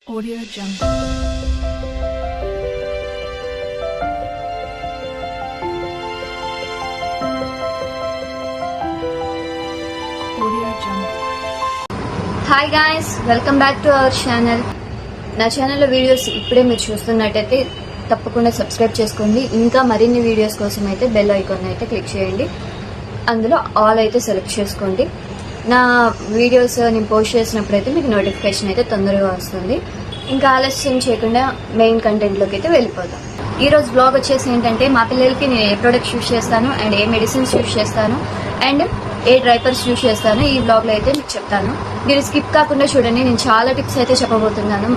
Audio Jungle. Hi guys, welcome back to our channel. నా ఛానల్లో videos ఇప్పుడే మీరు చూస్తున్నట్టయితే తప్పకుండా సబ్స్క్రైబ్ చేసుకోండి. ఇంకా మరిన్ని వీడియోస్ కోసం అయితే బెల్ ఐకాన్ అయితే క్లిక్ చేయండి. అందులో ఆల్ అయితే సెలెక్ట్ చేసుకోండి. నా వీడియోస్ నేను పోస్ట్ చేసినప్పుడు అయితే మీకు నోటిఫికేషన్ అయితే తొందరగా వస్తుంది. ఇంకా ఆలస్యం చేయకుండా మెయిన్ కంటెంట్లోకి అయితే వెళ్ళిపోతాం. ఈ రోజు బ్లాగ్ వచ్చేసి ఏంటంటే మా పిల్లలకి నేను ఏ ప్రొడక్ట్స్ యూజ్ చేస్తాను అండ్ ఏ మెడిసిన్స్ యూజ్ చేస్తాను అండ్ ఏ డ్రైపర్స్ యూజ్ చేస్తాను ఈ బ్లాగ్లో అయితే మీకు చెప్తాను. మీరు స్కిప్ కాకుండా చూడండి. నేను చాలా టిప్స్ అయితే చెప్పబోతున్నాను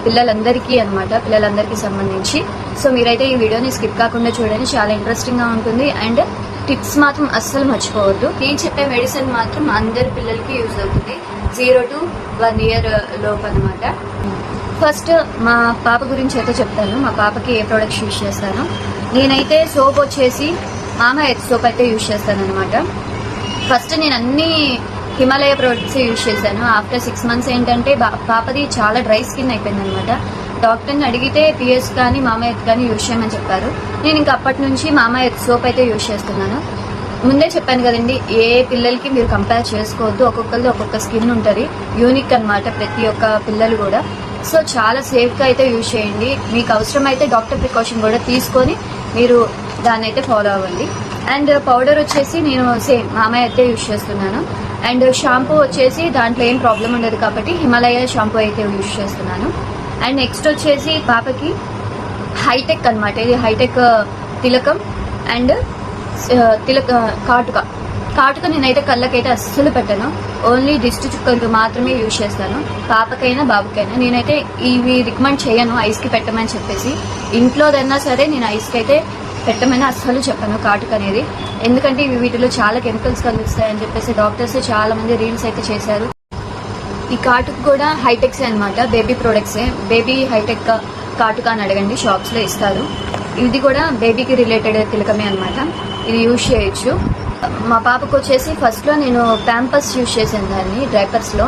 పిల్లలందరికీ అనమాట, పిల్లలందరికీ సంబంధించి. సో మీరైతే ఈ వీడియోని స్కిప్ కాకుండా చూడండి, చాలా ఇంట్రెస్టింగ్ గా ఉంటుంది. అండ్ టిప్స్ మాత్రం అస్సలు మర్చిపోవద్దు. నేను చెప్పే మెడిసిన్ మాత్రం అందరి పిల్లలకి యూజ్ అవుతుంది, 0 to 1 year లోపు అనమాట. ఫస్ట్ మా పాప గురించి అయితే చెప్తాను. మా పాపకి ఏ ప్రొడక్ట్స్ యూజ్ చేస్తాను. నేనైతే సోప్ వచ్చేసి మామా ఎర్త్ సోప్ అయితే యూజ్ చేస్తాను అనమాట. ఫస్ట్ నేను అన్ని హిమాలయ ప్రొడక్ట్స్ యూజ్ చేశాను. ఆఫ్టర్ 6 months ఏంటంటే పాపది చాలా డ్రై స్కిన్ అయిపోయింది అనమాట. డాక్టర్ని అడిగితే పిఎస్ కానీ మామా ఎర్త్ కానీ యూజ్ చేయమని చెప్పారు. నేను ఇంకా అప్పటి నుంచి మామా ఎర్త్ సోప్ అయితే యూజ్ చేస్తున్నాను. ముందే చెప్పాను కదండి, ఏ పిల్లలకి మీరు కంపేర్ చేసుకోవద్దు. ఒక్కొక్కరిది ఒక్కొక్క స్కిన్ ఉంటుంది, యూనిక్ అనమాట ప్రతి ఒక్క పిల్లలు కూడా. సో చాలా సేఫ్గా అయితే యూజ్ చేయండి. మీకు అవసరమైతే డాక్టర్ ప్రికాషన్ కూడా తీసుకొని మీరు దాన్ని అయితే ఫాలో అవ్వండి. అండ్ పౌడర్ వచ్చేసి నేను సేమ్ మామా అయితే యూజ్ చేస్తున్నాను. అండ్ షాంపూ వచ్చేసి దాంట్లో ఏం ప్రాబ్లం ఉండదు కాబట్టి హిమాలయ షాంపూ అయితే యూజ్ చేస్తున్నాను. అండ్ నెక్స్ట్ వచ్చేసి పాపకి హైటెక్ అనమాట, ఇది హైటెక్ తిలకం అండ్ కాటుక నేనైతే కళ్ళకైతే అస్సలు పెట్టను, ఓన్లీ దిష్టి చుక్కలకు మాత్రమే యూజ్ చేస్తాను. పాపకైనా బాబుకైనా నేనైతే ఇవి రికమెండ్ చేయను ఐస్కి పెట్టమని చెప్పేసి. ఇంట్లోదన్నా సరే నేను ఐస్కి అయితే పెట్టమని అస్సలు చెప్పను కాటుక అనేది. ఎందుకంటే వీటిలో చాలా కెమికల్స్ కలుస్తాయని చెప్పేసి డాక్టర్స్ చాలా మంది రీల్స్ అయితే చేశారు. ఈ కాటుక కూడా హైటెక్స్ అనమాట, బేబీ ప్రొడక్ట్సే. బేబీ హైటెక్ కాటుక అని అడగండి, షాప్స్ లో ఇస్తారు. ఇది కూడా బేబీకి రిలేటెడ్ తిలకమే అనమాట, ఇది యూజ్ చేయొచ్చు. మా పాపకు వచ్చేసి ఫస్ట్ లో నేను ప్యాంపర్స్ యూజ్ చేశాను, దాన్ని డ్రైపర్స్ లో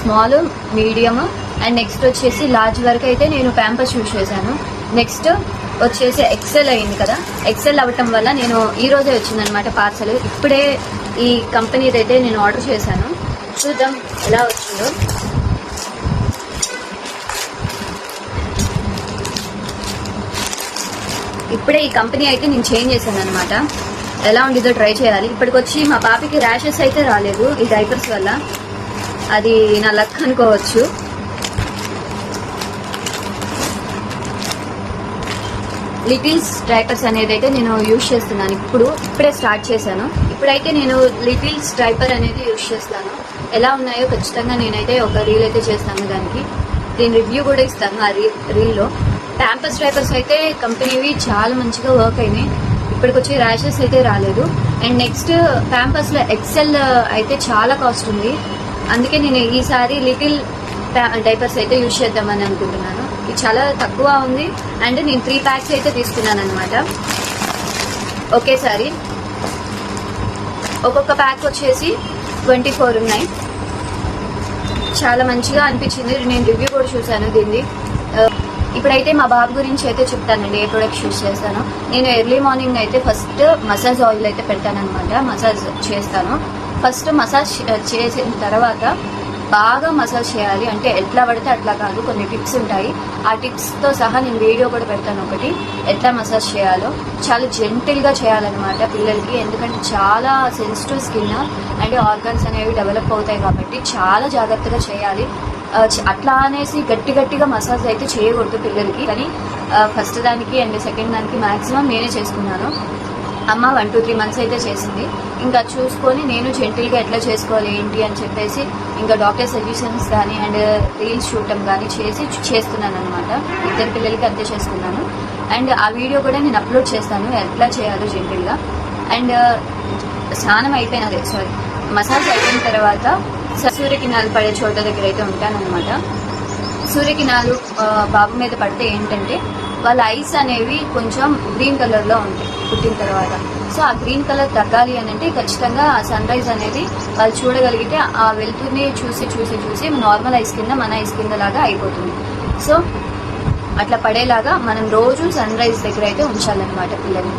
స్మాల్, మీడియం అండ్ నెక్స్ట్ వచ్చేసి లార్జ్ వరకు అయితే నేను ప్యాంపర్స్ యూజ్ చేశాను. నెక్స్ట్ వచ్చేసి ఎక్సెల్ అయింది కదా, ఎక్సెల్ అవ్వటం వల్ల నేను ఈ రోజే వచ్చిందనమాట పార్సల్. ఇప్పుడే ఈ కంపెనీది అయితే నేను ఆర్డర్ చేశాను, చూద్దాం ఎలా వచ్చిందో. ఇప్పుడే ఈ కంపెనీ అయితే నేను చేంజ్ చేశాను అనమాట. ఎలా ఉండిదో ట్రై చేయాలి. ఇప్పటికొచ్చి మా పాపకి ర్యాషెస్ అయితే రాలేదు ఈ డైపర్స్ వల్ల, అది నా లక్ అనుకోవచ్చు. లిటిల్స్ డైపర్స్ అనేది అయితే నేను యూజ్ చేస్తున్నాను. ఇప్పుడే స్టార్ట్ చేశాను. ఇప్పుడైతే నేను లిటిల్స్ డైపర్ అనేది యూజ్ చేస్తాను. ఎలా ఉన్నాయో ఖచ్చితంగా నేనైతే ఒక రీల్ అయితే చేస్తాను, దానికి దీని రివ్యూ కూడా ఇస్తాను ఆ రీల్లో. ప్యాంపర్స్ డైపర్స్ అయితే కంపెనీవి చాలా మంచిగా వర్క్ అయినాయి. ఇప్పటికొచ్చి ర్యాషెస్ అయితే రాలేదు. అండ్ నెక్స్ట్ ప్యాంపర్స్ లో ఎక్సెల్ అయితే చాలా కాస్ట్ ఉంది, అందుకే నేను ఈసారి లిటిల్ డైపర్స్ అయితే యూజ్ చేద్దామని అనుకుంటున్నాను. ఇది చాలా తక్కువ ఉంది అండ్ నేను 3 packs అయితే తీసుకున్నాను అనమాట ఒకేసారి. ఒక్కొక్క ప్యాక్ వచ్చేసి 24 ఉన్నాయి. చాలా మంచిగా అనిపించింది. నేను రివ్యూ కూడా చూసాను దీన్ని. ఇప్పుడైతే మా బాబు గురించి అయితే చెప్తానండి, ఏ ప్రొడక్ట్స్ యూజ్ చేస్తాను. నేను ఎర్లీ మార్నింగ్ అయితే ఫస్ట్ మసాజ్ ఆయిల్ అయితే పెడతాను అనమాట, మసాజ్ చేస్తాను. ఫస్ట్ మసాజ్ చేసిన తర్వాత బాగా మసాజ్ చేయాలి, అంటే ఎట్లా పడితే అట్లా కాదు, కొన్ని టిప్స్ ఉంటాయి. ఆ టిప్స్తో సహా నేను వీడియో కూడా పెడతాను ఒకటి, ఎట్లా మసాజ్ చేయాలో. చాలా జెంటిల్గా చేయాలన్నమాట పిల్లలకి, ఎందుకంటే చాలా సెన్సిటివ్ స్కిన్ అండ్ ఆర్గన్స్ అనేవి డెవలప్ అవుతాయి కాబట్టి చాలా జాగ్రత్తగా చేయాలి. అట్లా అనేసి గట్టిగా మసాజ్ అయితే చేయకూడదు పిల్లలకి. కానీ ఫస్ట్ దానికి అండ్ సెకండ్ దానికి మాక్సిమం నేనే చేసుకున్నాను. అమ్మ 1 to 3 months అయితే చేసింది. ఇంకా చూసుకొని నేను జెంటిల్గా ఎట్లా చేసుకోవాలి ఏంటి అని చెప్పేసి ఇంకా డాక్టర్ సజెషన్స్ కానీ అండ్ రీల్స్ చూడటం కానీ చేస్తున్నాను అనమాట. 2 పిల్లలకి అంతే చేసుకున్నాను. అండ్ ఆ వీడియో కూడా నేను అప్లోడ్ చేస్తాను, ఎట్లా చేయాలో జెంటిల్గా. అండ్ స్నానం అయిపోయినది, మసాజ్ అయిపోయిన తర్వాత సూర్యకిరణాలు పడే చోట దగ్గర అయితే ఉంటానన్నమాట. సూర్యకిరణాలు బాబు మీద పడితే ఏంటంటే వాళ్ళ ఐస్ అనేవి కొంచెం గ్రీన్ కలర్లో ఉంటాయి. పుట్టిన తర్వాత. సో ఆ గ్రీన్ కలర్ తగ్గాలి అని అంటే ఖచ్చితంగా ఆ సన్ రైజ్ అనేది వాళ్ళు చూడగలిగితే ఆ వెలుతురుని చూసి చూసి చూసి నార్మల్ ఐస్ కింద మన ఐస్ కింద లాగా అయిపోతుంది. సో అట్లా పడేలాగా మనం రోజు సన్ రైజ్ దగ్గర అయితే ఉంచాలన్నమాట పిల్లల్ని.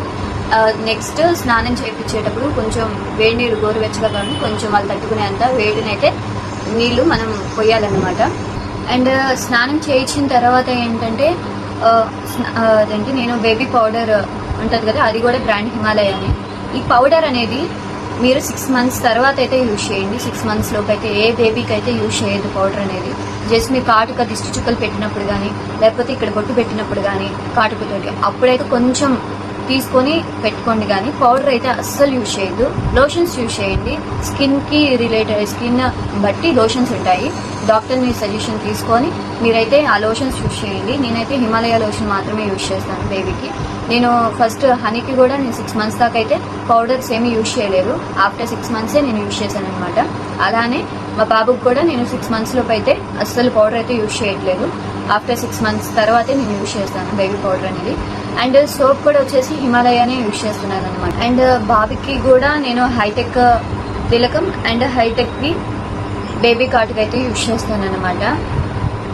నెక్స్ట్ స్నానం చేయించేటప్పుడు కొంచెం వేడి నీరు గోరువెచ్చగా కానీ కొంచెం వాళ్ళు తట్టుకునేంత వేడినైతే నీళ్లు మనం పోయాలన్నమాట. అండ్ స్నానం చేయించిన తర్వాత ఏంటంటే అదేంటి నేను బేబీ పౌడర్ ఉంటుంది కదా, అది కూడా బ్రాండ్ హిమాలయ అని. ఈ పౌడర్ అనేది మీరు 6 months తర్వాత అయితే యూజ్ చేయండి. 6 months లోపు అయితే ఏ బేబీకి అయితే యూజ్ చేయదు పౌడర్ అనేది. జస్ట్ మీ కాటుక దిష్టి చుక్కలు పెట్టినప్పుడు కానీ లేకపోతే ఇక్కడ బొట్టు పెట్టినప్పుడు కానీ కాటుకతోటి అప్పుడైతే కొంచెం తీసుకొని పెట్టుకోండి, కానీ పౌడర్ అయితే అస్సలు యూజ్ చేయొద్దు. లోషన్స్ యూజ్ చేయండి. స్కిన్కి రిలేటెడ్ స్కిన్ బట్టి లోషన్స్ ఉంటాయి. డాక్టర్ని సజెషన్ తీసుకొని మీరైతే ఆ లోషన్స్ యూజ్ చేయండి. నేనైతే హిమాలయ లోషన్ మాత్రమే యూజ్ చేస్తాను బేబీకి. నేను ఫస్ట్ హనీకి కూడా నేను 6 months దాకా అయితే పౌడర్స్ ఏమీ యూజ్ చేయలేదు. ఆఫ్టర్ 6 months నేను యూజ్ చేశాను అనమాట. అలానే మా బాబుకి కూడా నేను 6 months లోపు అయితే అస్సలు పౌడర్ అయితే యూజ్ చేయట్లేదు. ఆఫ్టర్ 6 months తర్వాతే నేను యూజ్ చేస్తాను బేబీ పౌడర్ అనేది. అండ్ సోప్ కూడా వచ్చేసి హిమాలయానే యూజ్ చేస్తున్నాను అనమాట. అండ్ బాబుకి కూడా నేను హైటెక్ తిలకం అండ్ హైటెక్వి బేబీ కాటుకు అయితే యూజ్ చేస్తాను అనమాట.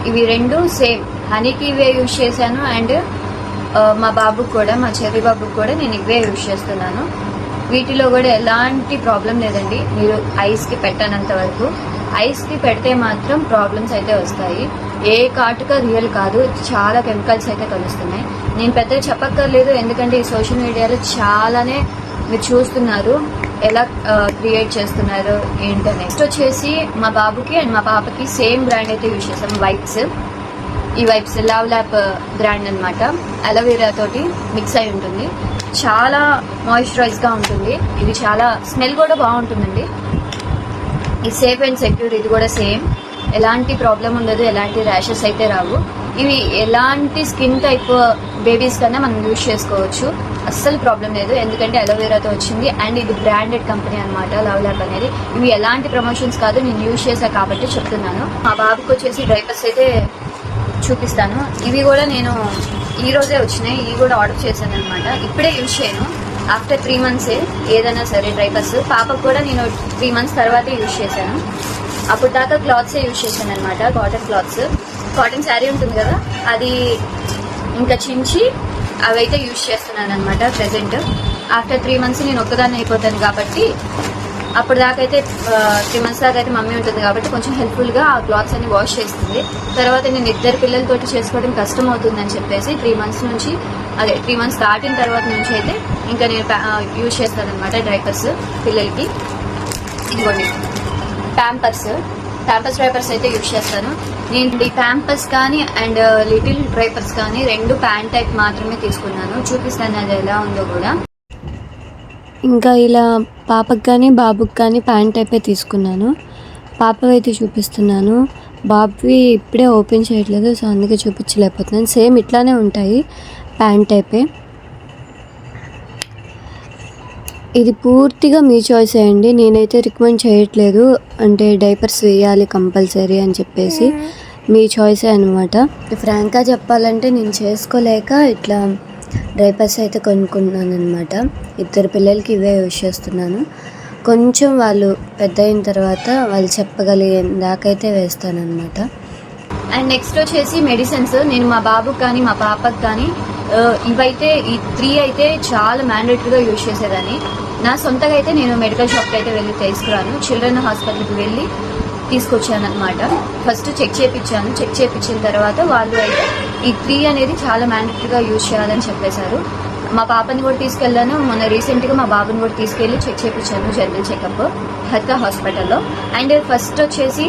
ఇవి రెండు సేమ్ హనీకి ఇవే యూజ్ చేశాను. అండ్ మా బాబుకి కూడా, మా చెర్రీ బాబుకి కూడా నేను ఇవే యూజ్ చేస్తున్నాను. వీటిలో కూడా ఎలాంటి ప్రాబ్లం లేదండి. మీరు ఐస్కి పెట్టనంత వరకు. ఐస్కి పెడితే మాత్రం ప్రాబ్లమ్స్ అయితే వస్తాయి. ఏ కాటుక రియల్ కాదు, చాలా కెమికల్స్ అయితే కలుస్తున్నాయి. నేను పెద్దగా చెప్పక్కర్లేదు, ఎందుకంటే ఈ సోషల్ మీడియాలో చాలానే మీరు చూస్తున్నారు ఎలా క్రియేట్ చేస్తున్నారు ఏంటో. నెక్స్ట్ వచ్చేసి మా బాబుకి అండ్ మా పాపకి సేమ్ బ్రాండ్ అయితే యూజ్ చేస్తాం, వైప్స్. ఈ వైప్స్ లవ్ ల్యాప్ బ్రాండ్ అనమాట. అలోవెరా తోటి మిక్స్ అయి ఉంటుంది. చాలా మాయిశ్చరైజ్గా ఉంటుంది. ఇది చాలా స్మెల్ కూడా బాగుంటుందండి. ఈ సేఫ్ అండ్ సెక్యూర్, ఇది కూడా సేమ్. ఎలాంటి ప్రాబ్లం ఉండదు, ఎలాంటి ర్యాషెస్ అయితే రావు. ఇవి ఎలాంటి స్కిన్ టైప్ బేబీస్ కన్నా మనం యూజ్ చేసుకోవచ్చు, అస్సలు ప్రాబ్లం లేదు. ఎందుకంటే అలోవెరాతో వచ్చింది అండ్ ఇది బ్రాండెడ్ కంపెనీ అనమాట లవ్ ల్యాప్ అనేది. ఇవి ఎలాంటి ప్రమోషన్స్ కాదు, నేను యూజ్ చేశాను కాబట్టి చెప్తున్నాను. మా బాబుకి వచ్చేసి డైపర్స్ అయితే చూపిస్తాను. ఇవి కూడా నేను ఈ రోజే వచ్చినాయి. ఇవి కూడా ఆర్డర్ చేశాను అనమాట. ఇప్పుడే యూజ్ చేయను, ఆఫ్టర్ 3 months ఏదైనా సరే డైపర్స్. పాపకు కూడా నేను 3 months తర్వాతే యూజ్ చేశాను. అప్పుడు దాకా క్లాత్సే యూజ్ చేశాను అనమాట, కాటన్ క్లాత్స్. కాటన్ శారీ ఉంటుంది కదా, అది ఇంకా చించి అవైతే యూజ్ చేస్తున్నాను అనమాట ప్రెసెంట్. ఆఫ్టర్ 3 months నేను ఒక్కదాన్ని అయిపోతాను కాబట్టి, అప్పుడు దాకా అయితే 3 months దాకా అయితే మమ్మీ ఉంటుంది కాబట్టి కొంచెం హెల్ప్ఫుల్గా ఆ క్లాత్స్ అన్ని వాష్ చేస్తుంది. తర్వాత నేను 2 పిల్లలతోటి చేసుకోవడం కష్టం అవుతుందని చెప్పేసి 3 months నుంచి, అదే 3 months దాటిన తర్వాత నుంచి అయితే ఇంకా నేను యూజ్ చేస్తాను అనమాట డైపర్స్ పిల్లలకి. ఇదిగోండి ప్యాంపర్స్ డ్రైపర్స్ అయితే యూజ్ చేస్తాను నేను. ఈ ప్యాంపర్స్ కానీ అండ్ లిటిల్ డ్రైపర్స్ కానీ 2 ప్యాంట్ టైప్ మాత్రమే తీసుకున్నాను. చూపిస్తాను అది ఎలా ఉందో కూడా. ఇంకా ఇలా పాపకు కానీ బాబుకి కానీ ప్యాంట్ టైపే తీసుకున్నాను. పాపవి అయితే చూపిస్తున్నాను, బాబువి ఇప్పుడే ఓపెన్ చేయట్లేదు, సో అందుకే చూపించలేకపోతున్నాను. సేమ్ ఇట్లానే ఉంటాయి, ప్యాంట్ టైపే. ఇది పూర్తిగా మీ చాయిస్ అండి, నేనైతే రికమెండ్ చేయట్లేదు. అంటే డైపర్స్ వేయాలి కంపల్సరీ అని చెప్పేసి, మీ చాయిసే అనమాట. ఫ్రాంక్గా చెప్పాలంటే నేను చేసుకోలేక ఇట్లా డైపర్స్ అయితే కొనుక్కున్నాను అనమాట. 2 పిల్లలకి ఇవే యూజ్ చేస్తున్నాను. కొంచెం వాళ్ళు పెద్ద అయిన తర్వాత వాళ్ళు చెప్పగలిగే దాకైతే వేస్తాను అనమాట. అండ్ నెక్స్ట్ వచ్చేసి మెడిసిన్స్. నేను మా బాబుకి కానీ మా పాపకి కానీ ఇవైతే ఈ 3 అయితే చాలా మ్యాండేటరీగా యూజ్ చేసేదాన్ని. నా సొంతగా అయితే నేను మెడికల్ షాప్కి అయితే వెళ్ళి తీసుకురాను, చిల్డ్రన్ హాస్పిటల్కి వెళ్ళి తీసుకొచ్చాను అనమాట. ఫస్ట్ చెక్ చేయించిన తర్వాత వాళ్ళు అయితే ఈ 3 అనేది చాలా మ్యాండేటరీగా యూజ్ చేయాలని చెప్పేశారు. మా పాపని కూడా తీసుకెళ్ళాను. మొన్న రీసెంట్గా మా బాబుని కూడా తీసుకెళ్ళి చెక్ చేయించాను, జనరల్ చెకప్ హెల్త్ హాస్పిటల్లో. అండ్ ఫస్ట్ వచ్చేసి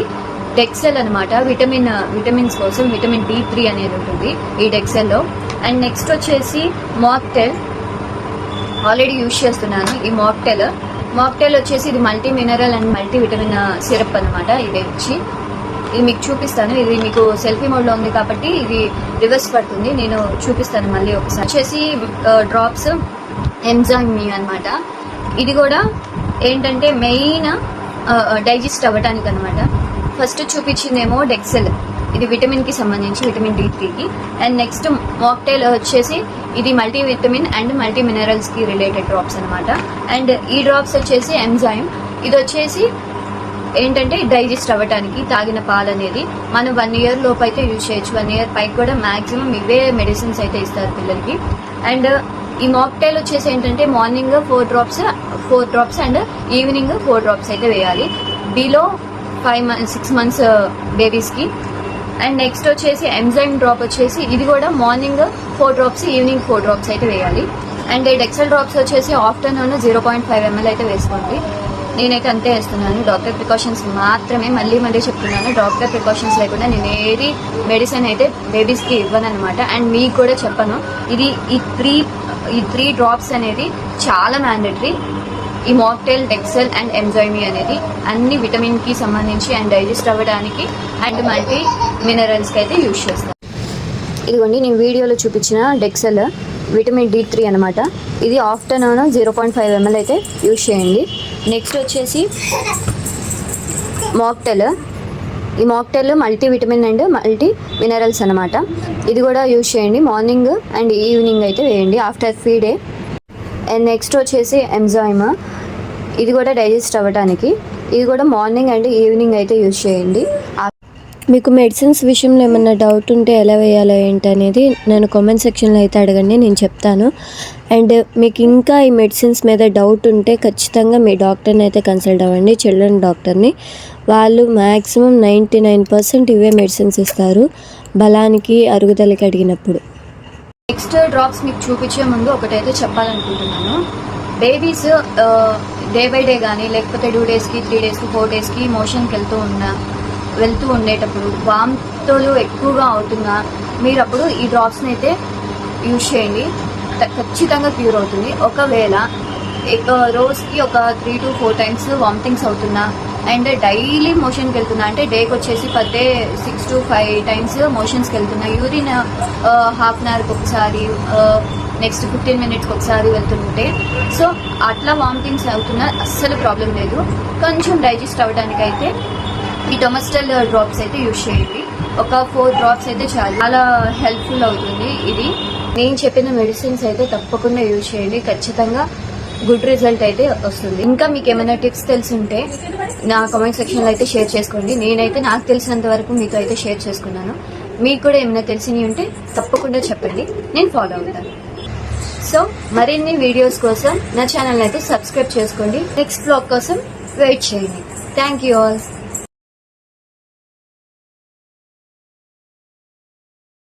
డెక్సెల్ అనమాట, విటమిన్స్ కోసం విటమిన్ D3 అనేది ఉంటుంది ఈ డెక్సెల్లో. అండ్ నెక్స్ట్ వచ్చేసి మాక్టెల్ ఆల్రెడీ యూజ్ చేస్తున్నాను. ఈ మాక్టెల్ వచ్చేసి ఇది multi mineral and multi vitamin syrup అనమాట. ఇది మీకు చూపిస్తాను. ఇది మీకు సెల్ఫీ మోడ్లో ఉంది కాబట్టి ఇది రివర్స్ పడుతుంది, నేను చూపిస్తాను మళ్ళీ ఒకసారి. వచ్చేసి డ్రాప్స్ ఎంజైమీ అనమాట. ఇది కూడా ఏంటంటే మెయిన్ డైజెస్ట్ అవ్వటానికి అనమాట. ఫస్ట్ చూపించిందేమో డెక్సెల్, ఇది విటమిన్ కి సంబంధించి విటమిన్ D3కి. అండ్ నెక్స్ట్ మాక్టైల్ వచ్చేసి ఇది multi vitamin and multi minerals కి రిలేటెడ్ డ్రాప్స్ అనమాట. అండ్ ఈ డ్రాప్స్ వచ్చేసి ఎంజైమ్. ఇది వచ్చేసి ఏంటంటే డైజెస్ట్ అవ్వడానికి తాగిన పాలు అనేది మనం 1 year లోపు అయితే యూజ్ చేయొచ్చు. 1 year పైకి కూడా మాక్సిమం ఇవే మెడిసిన్స్ అయితే ఇస్తారు పిల్లలకి. అండ్ ఈ మాక్టైల్ వచ్చేసి ఏంటంటే morning 4 drops and evening 4 drops అయితే వేయాలి బిలో 6 months బేబీస్ కి. అండ్ నెక్స్ట్ వచ్చేసి ఎంజైమ్ డ్రాప్ వచ్చేసి ఇది కూడా మార్నింగ్ 4 drops ఈవినింగ్ 4 drops అయితే వేయాలి. అండ్ డెక్సల్ డ్రాప్స్ వచ్చేసి ఆఫ్టర్నూన్ 0.5 ml అయితే వేసుకోండి. నేనైతే అంతే వేస్తున్నాను. డాక్టర్ ప్రికాషన్స్ మాత్రమే, మళ్ళీ చెప్తున్నాను, డాక్టర్ ప్రికాషన్స్ లేకుండా నేను ఏది మెడిసిన్ అయితే బేబీస్కి ఇవ్వను అనమాట. అండ్ మీకు కూడా చెప్పను. ఇది ఈ త్రీ డ్రాప్స్ అనేది చాలా మ్యాండేటరీ. ఈ మాక్టైల్, డెక్సల్ అండ్ ఎంజైమీ అనేది అన్ని విటమిన్ కి సంబంధించి అండ్ డైజెస్ట్ అవ్వడానికి అండ్ మల్టీ మినరల్స్కి అయితే యూజ్ చేస్తాను. ఇదిగోండి నేను వీడియోలో చూపించిన డెక్సల్ విటమిన్ D3 అనమాట. ఇది ఆఫ్టర్నూన్ 0.5 ml అయితే యూజ్ చేయండి. నెక్స్ట్ వచ్చేసి మాక్టైల్. ఈ mocktail multi vitamin and multi minerals అనమాట. ఇది కూడా యూజ్ చేయండి. మార్నింగ్ అండ్ ఈవినింగ్ అయితే వేయండి ఆఫ్టర్ ఫీడే. అండ్ నెక్స్ట్ వచ్చేసి ఎంజైమ్. ఇది కూడా డైజెస్ట్ అవ్వడానికి. ఇది కూడా మార్నింగ్ అండ్ ఈవినింగ్ అయితే యూజ్ చేయండి. మీకు మెడిసిన్స్ విషయంలో ఏమన్నా డౌట్ ఉంటే ఎలా వేయాలో ఏంటి అనేది నన్ను కామెంట్ సెక్షన్లో అయితే అడగండి, నేను చెప్తాను. అండ్ మీకు ఇంకా ఈ మెడిసిన్స్ మీద డౌట్ ఉంటే ఖచ్చితంగా మీ డాక్టర్ని అయితే కన్సల్ట్ అవ్వండి, చిల్డ్రన్ డాక్టర్ని. వాళ్ళు మ్యాక్సిమం 99% ఇవే మెడిసిన్స్ ఇస్తారు బలానికి, అరుగుదలకి అడిగినప్పుడు. నెక్స్ట్ డ్రాప్స్ మీకు చూపించే ముందు ఒకటైతే చెప్పాలనుకుంటున్నాను. బేబీస్ డే బై డే కానీ లేకపోతే 2 daysకి 3 daysకి 4 daysకి మోషన్కి వెళ్తూ ఉండేటప్పుడు వాంతులు ఎక్కువగా అవుతున్నా మీరు అప్పుడు ఈ డ్రాప్స్ని అయితే యూజ్ చేయండి. ఖచ్చితంగా క్యూర్ అవుతుంది. ఒకవేళ రోజుకి ఒక 3 to 4 times వామిటింగ్స్ అవుతున్నా అండ్ డైలీ మోషన్కి వెళ్తున్నా, అంటే డేకి వచ్చేసి per day 6 to 5 times మోషన్స్కి వెళ్తున్నా, యూరిన్ half an hourకి ఒకసారి, నెక్స్ట్ 15 minutesకి ఒకసారి వెళ్తుంటే, సో అట్లా వామిటింగ్స్ అవుతున్నా అస్సలు ప్రాబ్లం లేదు. కొంచెం డైజెస్ట్ అవ్వడానికి అయితే ఈ డొమెస్టల్ డ్రాప్స్ అయితే యూజ్ చేయండి. ఒక 4 drops అయితే చాలా హెల్ప్ఫుల్ అవుతుంది. ఇది నేను చెప్పిన మెడిసిన్స్ అయితే తప్పకుండా యూజ్ చేయండి. ఖచ్చితంగా గుడ్ రిజల్ట్ అయితే వస్తుంది. ఇంకా మీకు ఏమైనా టిప్స్ తెలుసుంటే నా కామెంట్ సెక్షన్లో అయితే షేర్ చేసుకోండి. నేనైతే నాకు తెలిసినంత వరకు మీతో అయితే షేర్ చేసుకున్నాను. మీకు కూడా ఏమైనా తెలిసినవి ఉంటే తప్పకుండా చెప్పండి, నేను ఫాలో అవుతాను. సో మరిన్ని వీడియోస్ కోసం నా ఛానల్ అయితే సబ్స్క్రైబ్ చేసుకోండి. నెక్స్ట్ బ్లాగ్ కోసం వెయిట్ చేయండి. Thank you all.